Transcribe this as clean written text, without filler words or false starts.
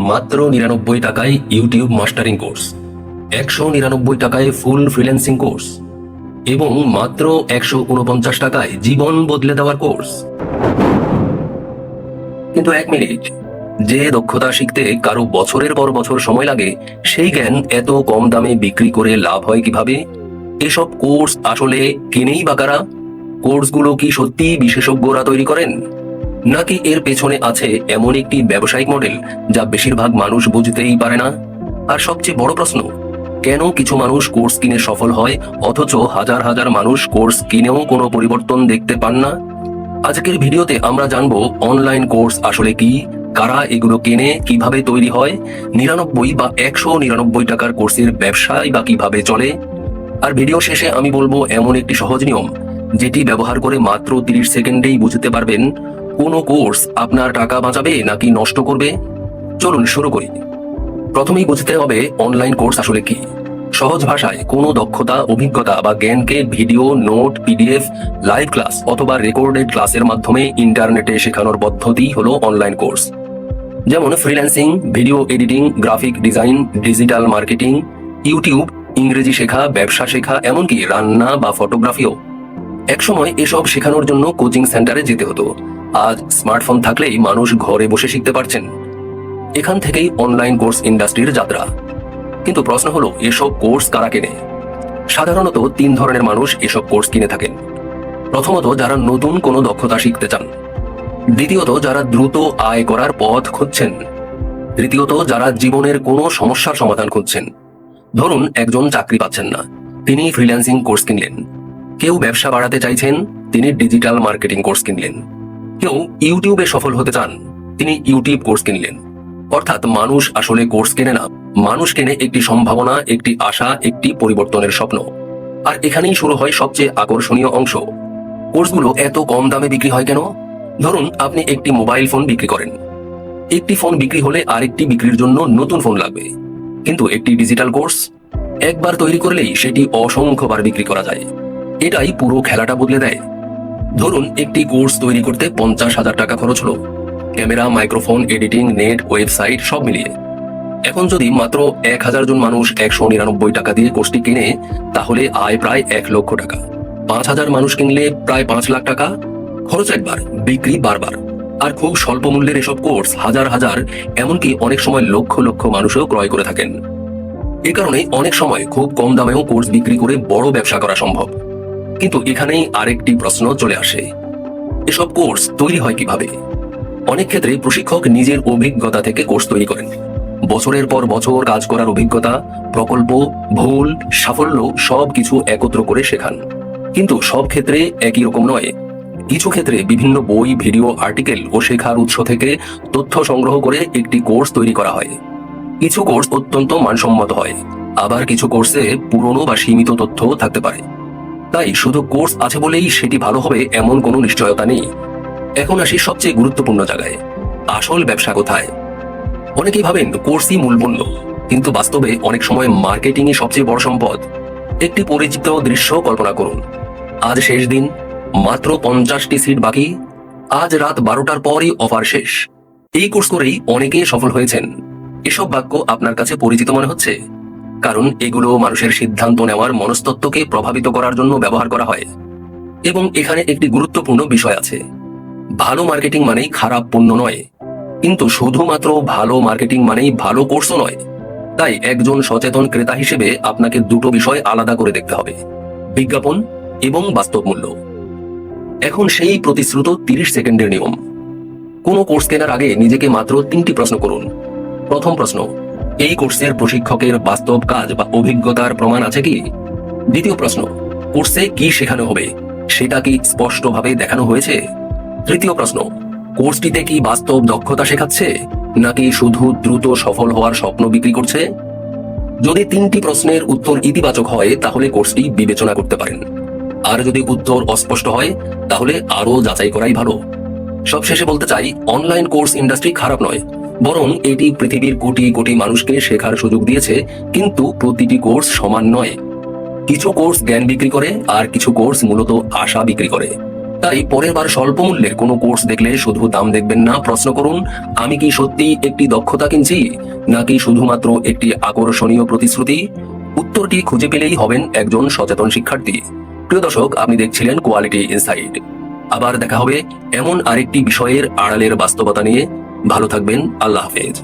মাত্র 99 টাকায় YouTube mastering course, 199 টাকায় ফুল ফ্রিল্যান্সিং কোর্স এবং মাত্র 149 টাকায় জীবন বদলে দেওয়ার কোর্স। কিন্তু এক মিনিট, যে দক্ষতা শিখতে কারো বছরের পর বছর সময় লাগে, সেই জ্ঞান এত কম দামে বিক্রি করে লাভ হয় কিভাবে? এসব কোর্স আসলে কেনেই বা কারা? কোর্সগুলো কি সত্যি বিশেষজ্ঞরা তৈরি করেন, নাকি এর পেছনে আছে এমন একটি ব্যবসায়িক মডেল যা বেশিরভাগ মানুষ বুঝতেই পারে না? আর সবচেয়ে বড় প্রশ্ন, কেন কিছু মানুষ কোর্স কিনে সফল হয় অথচ হাজার হাজার মানুষ কোর্স কিনেও কোনো পরিবর্তন দেখতে পান না? আজকের ভিডিওতে আমরা জানবো অনলাইন কোর্স আসলে কি, কারা এগুলো কেনে, কিভাবে তৈরি হয়, 99 বা 199 টাকার কোর্সের ব্যবসায় বা কিভাবে চলে। আর ভিডিও শেষে আমি বলবো এমন একটি সহজ নিয়ম যেটি ব্যবহার করে মাত্র 30 সেকেন্ডেই বুঝতে পারবেন কোন কোর্স আপনার টাকা বাঁচাবে নাকি নষ্ট করবে। চলুন শুরু করি। প্রথমেই বুঝতে হবে অনলাইন কোর্স আসলে কি। সহজ ভাষায় কোনো দক্ষতা, অভিজ্ঞতা বা জ্ঞানকে video, note, PDF, live class অথবা রেকর্ডেড ক্লাসের মাধ্যমে ইন্টারনেটে শেখানোর পদ্ধতি হলো অনলাইন কোর্স। যেমন freelancing, video editing, graphic design, digital marketing, YouTube, ইংরেজি শেখা, ব্যবসা শেখা, এমনকি রান্না বা ফটোগ্রাফিও। একসময় এসব শেখানোর জন্য কোচিং সেন্টারে যেতে হতো। আজ স্মার্টফোন থাকলেই মানুষ ঘরে বসে শিখতে পারছেন। এখান থেকেই অনলাইন কোর্স ইন্ডাস্ট্রির যাত্রা। কিন্তু প্রশ্ন হলো, এসব কোর্স কারা কেনে? সাধারণত 3 ধরনের মানুষ এসব কোর্স কিনে থাকেন। প্রথমত, যারা নতুন কোনো দক্ষতা শিখতে চান। দ্বিতীয়ত, যারা দ্রুত আয় করার পথ খুঁজছেন। তৃতীয়ত, যারা জীবনের কোনো সমস্যার সমাধান খুঁজছেন। ধরুন একজন চাকরি পাচ্ছেন না, তিনি ফ্রিল্যান্সিং কোর্স কিনলেন। কেউ ব্যবসা বাড়াতে চাইছেন, তিনি ডিজিটাল মার্কেটিং কোর্স কিনলেন। কেউ ইউটিউবে সফল হতে চান, তিনি ইউটিউব কোর্স কিনলেন। অর্থাৎ মানুষ আসলে কোর্স কেনে না, মানুষ কেনে একটি সম্ভাবনা, একটি আশা, একটি পরিবর্তনের স্বপ্ন। আর এখানেই শুরু হয় সবচেয়ে আকর্ষণীয় অংশ। কোর্সগুলো এত কম দামে বিক্রি হয় কেন? ধরুন আপনি একটি মোবাইল ফোন বিক্রি করেন। একটি ফোন বিক্রি হলে আরেকটি বিক্রির জন্য নতুন ফোন লাগবে। কিন্তু একটি ডিজিটাল কোর্স একবার তৈরি করলেই সেটি অসংখ্যবার বিক্রি করা যায়। এটাই পুরো খেলাটা বদলে দেয়। ধরুন একটি কোর্স তৈরি করতে 50,000 টাকা খরচ হলো, camera, microphone, editing, net, website সব মিলিয়ে। এখন যদি মাত্র 1000 জন মানুষ 199 টাকা দিয়ে কোর্সটি কিনে, তাহলে আয় প্রায় 1 লক্ষ টাকা। 5000 মানুষ কিনলে প্রায় 5 লাখ টাকা। খরচ একবার, বিক্রি বারবার। আর খুব স্বল্প মূল্যের এসব কোর্স হাজার হাজার, এমনকি অনেক সময় লক্ষ লক্ষ মানুষও ক্রয় করে থাকেন। এ কারণে অনেক সময় খুব কম দামেও কোর্স বিক্রি করে বড় ব্যবসা করা সম্ভব। কিন্তু এখানেই আরেকটি প্রশ্ন চলে আসে, এসব কোর্স তৈরি হয় কিভাবে? অনেক ক্ষেত্রে প্রশিক্ষক নিজের অভিজ্ঞতা থেকে কোর্স তৈরি করেন। বছরের পর বছর কাজ করার অভিজ্ঞতা, প্রকল্প, ভুল, সাফল্য সবকিছু একত্র করে শেখান। কিন্তু সব ক্ষেত্রে একই রকম নয়। কিছু ক্ষেত্রে বিভিন্ন বই, ভিডিও, আর্টিকেল ও শেখার উৎস থেকে তথ্য সংগ্রহ করে একটি কোর্স তৈরি করা হয়। কিছু কোর্স অত্যন্ত মানসম্মত হয়, আবার কিছু কোর্সে পুরনো বা সীমিত তথ্য থাকতে পারে। তাই শুধু কোর্স আছে বলেই সেটি ভালো হবে এমন কোনো নিশ্চয়তা নেই। এখন আসি সবচেয়ে গুরুত্বপূর্ণ জায়গায়, আসল ব্যবসা কোথায়? অনেকেই ভাবেন কোর্সই মূল পণ্য, কিন্তু বাস্তবে অনেক সময় মার্কেটিংই সবচেয়ে বড় সম্পদ। একটি পরিচিত দৃশ্য কল্পনা করুন। আজ শেষ দিন, মাত্র 50টি সিট বাকি। আজ রাত 12টার পরই অফার শেষ। এই কোর্স করেই অনেকে সফল হয়েছেন। এসব বাক্য আপনার কাছে পরিচিত মনে হচ্ছে, কারণ এগুলো মানুষের সিদ্ধান্ত নেওয়ার মনস্তত্ত্বকে প্রভাবিত করার জন্য ব্যবহার করা হয়। এবং এখানে একটি গুরুত্বপূর্ণ বিষয় আছে, ভালো মার্কেটিং মানেই খারাপ পণ্য নয়, কিন্তু শুধুমাত্র ভালো মার্কেটিং মানেই ভালো কোর্সও নয়। তাই একজন সচেতন ক্রেতা হিসেবে আপনাকে দুটো বিষয় আলাদা করে দেখতে হবে, বিজ্ঞাপন এবং বাস্তব মূল্য। এখন সেই প্রতিশ্রুত 30 সেকেন্ডের নিয়ম। কোনো কোর্স কেনার আগে নিজেকে মাত্র 3টি প্রশ্ন করুন। প্রথম প্রশ্ন, এই কোর্সের প্রশিক্ষকের বাস্তব কাজ বা অভিজ্ঞতার প্রমাণ আছে কি? দ্বিতীয় প্রশ্ন, কোর্সে কি শেখানো হবে সেটা কি স্পষ্টভাবে দেখানো হয়েছে? তৃতীয় প্রশ্ন, কোর্সটিতে কি বাস্তব দক্ষতা শেখাচ্ছে নাকি শুধু দ্রুত সফল হওয়ার স্বপ্ন বিক্রি করছে? যদি 3টি প্রশ্নের উত্তর ইতিবাচক হয় তাহলে কোর্সটি বিবেচনা করতে পারেন। আর যদি উত্তর অস্পষ্ট হয় তাহলে আরো যাচাই করাই ভালো। সবশেষে বলতে চাই, অনলাইন কোর্স ইন্ডাস্ট্রি খারাপ নয়, বরং এটি পৃথিবীর কোটি কোটি মানুষকে শেখার সুযোগ দিয়েছে। কিন্তু প্রতিটি কোর্স সমান নয়। কিছু কোর্স জ্ঞান বিক্রি করে আর কিছু কোর্স মূলত আশা বিক্রি করে। তাই পরের বার স্বল্প মূল্যের কোনো কোর্স দেখলে শুধু দাম দেখবেন না, প্রশ্ন করুন, আমি কি সত্যি একটি দক্ষতা কিনছি, নাকি শুধুমাত্র একটি আকর্ষণীয় প্রতিশ্রুতি? উত্তরটি খুঁজে পেলেই হবেন একজন সচেতন শিক্ষার্থী। প্রিয় দর্শক, আপনি দেখছিলেন কোয়ালিটি ইনসাইট। আবার দেখা হবে এমন আরেকটি বিষয়ের আড়ালের বাস্তবতা নিয়ে। ভালো থাকবেন। আল্লাহ হাফেজ।